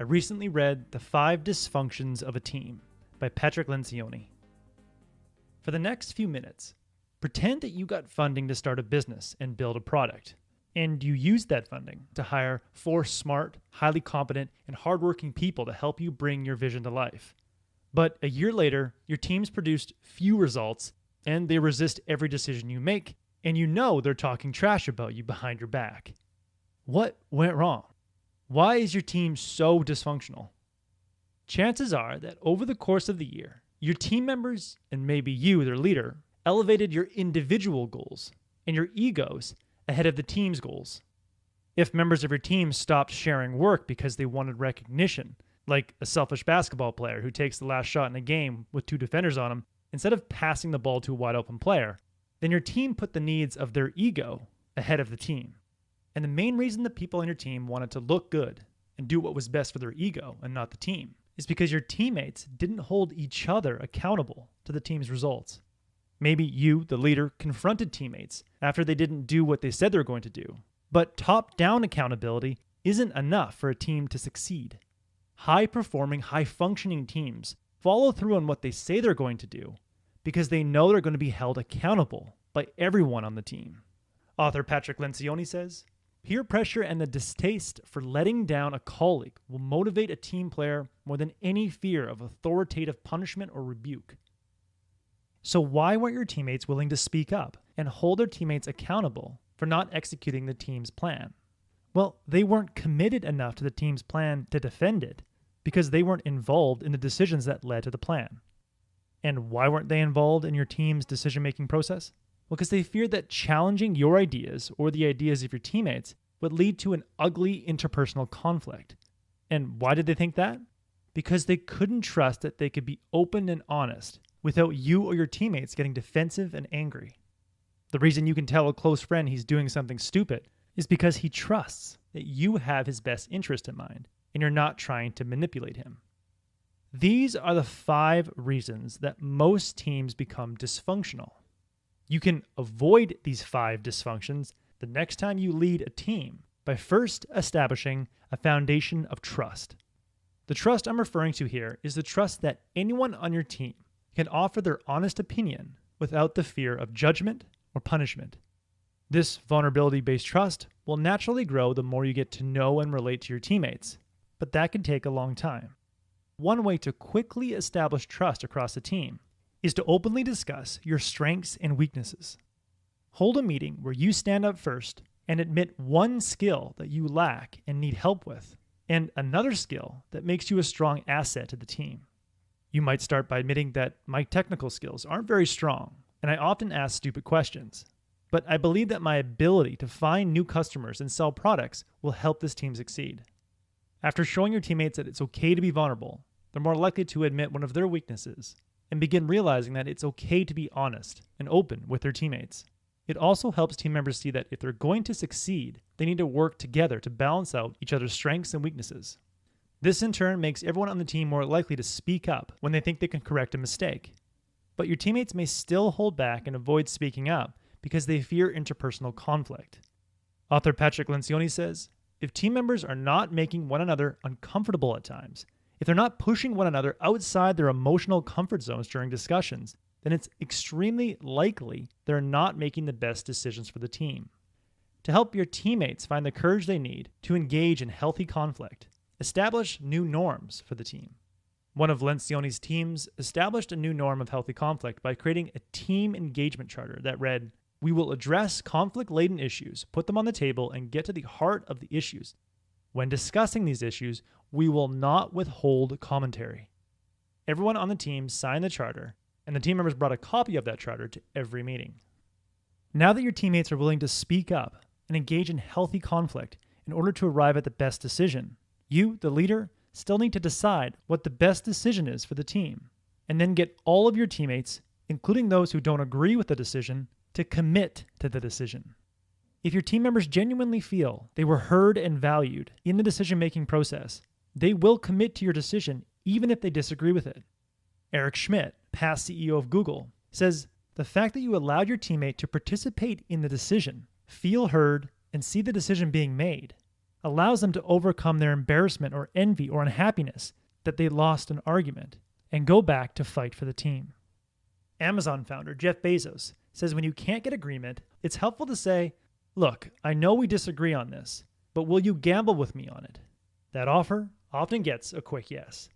recently read The Five Dysfunctions of a Team by Patrick Lencioni. For the next few minutes, pretend that you got funding to start a business and build a product, and you used that funding to hire 4 smart, highly competent, and hardworking people to help you bring your vision to life. But a year later, your team's produced few results, and they resist every decision you make, and you know they're talking trash about you behind your back. What went wrong? Why is your team so dysfunctional? Chances are that over the course of the year, your team members, and maybe you, their leader, elevated your individual goals and your egos ahead of the team's goals. If members of your team stopped sharing work because they wanted recognition, like a selfish basketball player who takes the last shot in a game with 2 defenders on him, instead of passing the ball to a wide open player, then your team put the needs of their ego ahead of the team. And the main reason the people on your team wanted to look good and do what was best for their ego and not the team is because your teammates didn't hold each other accountable to the team's results. Maybe you, the leader, confronted teammates after they didn't do what they said they were going to do. But top-down accountability isn't enough for a team to succeed. High-performing, high-functioning teams follow through on what they say they're going to do because they know they're going to be held accountable by everyone on the team. Author Patrick Lencioni says, peer pressure and the distaste for letting down a colleague will motivate a team player more than any fear of authoritative punishment or rebuke. So why weren't your teammates willing to speak up and hold their teammates accountable for not executing the team's plan? Well, they weren't committed enough to the team's plan to defend it because they weren't involved in the decisions that led to the plan. And why weren't they involved in your team's decision-making process? Well, because they feared that challenging your ideas or the ideas of your teammates would lead to an ugly interpersonal conflict. And why did they think that? Because they couldn't trust that they could be open and honest without you or your teammates getting defensive and angry. The reason you can tell a close friend he's doing something stupid is because he trusts that you have his best interest in mind and you're not trying to manipulate him. These are the 5 reasons that most teams become dysfunctional. You can avoid these 5 dysfunctions the next time you lead a team by first establishing a foundation of trust. The trust I'm referring to here is the trust that anyone on your team can offer their honest opinion without the fear of judgment or punishment. This vulnerability-based trust will naturally grow the more you get to know and relate to your teammates, but that can take a long time. One way to quickly establish trust across a team is to openly discuss your strengths and weaknesses. Hold a meeting where you stand up first and admit one skill that you lack and need help with, and another skill that makes you a strong asset to the team. You might start by admitting that my technical skills aren't very strong, and I often ask stupid questions. But I believe that my ability to find new customers and sell products will help this team succeed. After showing your teammates that it's okay to be vulnerable, they're more likely to admit one of their weaknesses and begin realizing that it's okay to be honest and open with their teammates. It also helps team members see that if they're going to succeed, they need to work together to balance out each other's strengths and weaknesses. This in turn makes everyone on the team more likely to speak up when they think they can correct a mistake. But your teammates may still hold back and avoid speaking up because they fear interpersonal conflict. Author Patrick Lencioni says, if team members are not making one another uncomfortable at times, if they're not pushing one another outside their emotional comfort zones during discussions, then it's extremely likely they're not making the best decisions for the team. To help your teammates find the courage they need to engage in healthy conflict, establish new norms for the team. One of Lencioni's teams established a new norm of healthy conflict by creating a team engagement charter that read, "We will address conflict-laden issues, put them on the table, and get to the heart of the issues. When discussing these issues, we will not withhold commentary." Everyone on the team signed the charter, and the team members brought a copy of that charter to every meeting. Now that your teammates are willing to speak up and engage in healthy conflict in order to arrive at the best decision, you, the leader, still need to decide what the best decision is for the team, and then get all of your teammates, including those who don't agree with the decision, to commit to the decision. If your team members genuinely feel they were heard and valued in the decision-making process, they will commit to your decision even if they disagree with it. Eric Schmidt, past CEO of Google, says, the fact that you allowed your teammate to participate in the decision, feel heard, and see the decision being made allows them to overcome their embarrassment or envy or unhappiness that they lost an argument and go back to fight for the team. Amazon founder Jeff Bezos says when you can't get agreement, it's helpful to say, "Look, I know we disagree on this, but will you gamble with me on it?" That offer often gets a quick yes.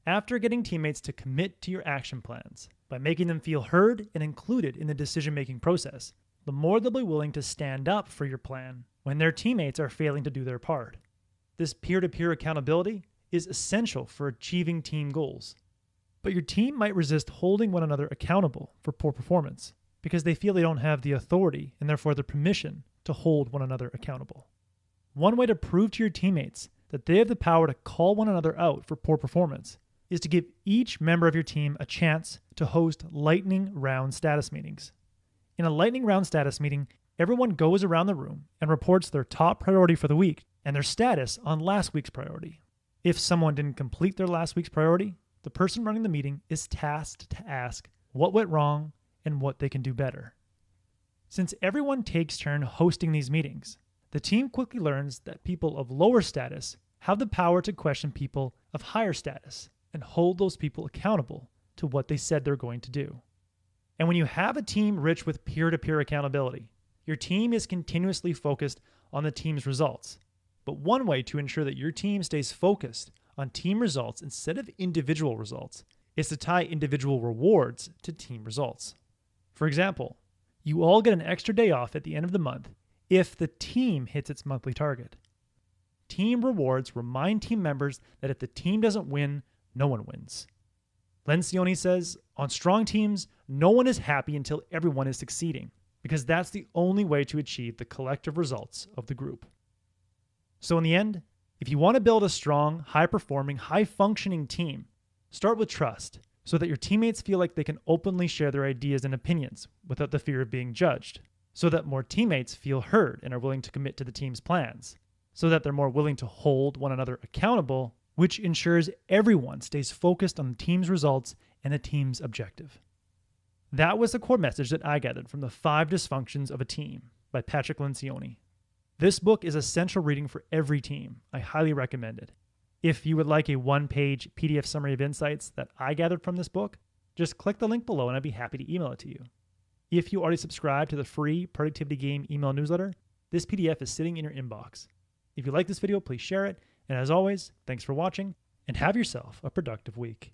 After getting teammates to commit to your action plans by making them feel heard and included in the decision-making process, the more they'll be willing to stand up for your plan when their teammates are failing to do their part. This peer-to-peer accountability is essential for achieving team goals. But your team might resist holding one another accountable for poor performance because they feel they don't have the authority and therefore the permission to hold one another accountable. One way to prove to your teammates that they have the power to call one another out for poor performance is to give each member of your team a chance to host lightning round status meetings. In a lightning round status meeting, everyone goes around the room and reports their top priority for the week and their status on last week's priority. If someone didn't complete their last week's priority, the person running the meeting is tasked to ask what went wrong and what they can do better. Since everyone takes turn hosting these meetings, the team quickly learns that people of lower status have the power to question people of higher status and hold those people accountable to what they said they're going to do. And when you have a team rich with peer-to-peer accountability, your team is continuously focused on the team's results. But one way to ensure that your team stays focused on team results instead of individual results is to tie individual rewards to team results. For example, you all get an extra day off at the end of the month if the team hits its monthly target. Team rewards remind team members that if the team doesn't win, no one wins. Lencioni says, on strong teams, no one is happy until everyone is succeeding, because that's the only way to achieve the collective results of the group. So in the end, if you want to build a strong, high-performing, high-functioning team, start with trust so that your teammates feel like they can openly share their ideas and opinions without the fear of being judged, so that more teammates feel heard and are willing to commit to the team's plans, so that they're more willing to hold one another accountable, which ensures everyone stays focused on the team's results and the team's objective. That was the core message that I gathered from the 5 Dysfunctions of a Team by Patrick Lencioni. This book is essential reading for every team. I highly recommend it. If you would like a one-page PDF summary of insights that I gathered from this book, just click the link below and I'd be happy to email it to you. If you already subscribe to the free Productivity Game email newsletter, this PDF is sitting in your inbox. If you like this video, please share it. And as always, thanks for watching and have yourself a productive week.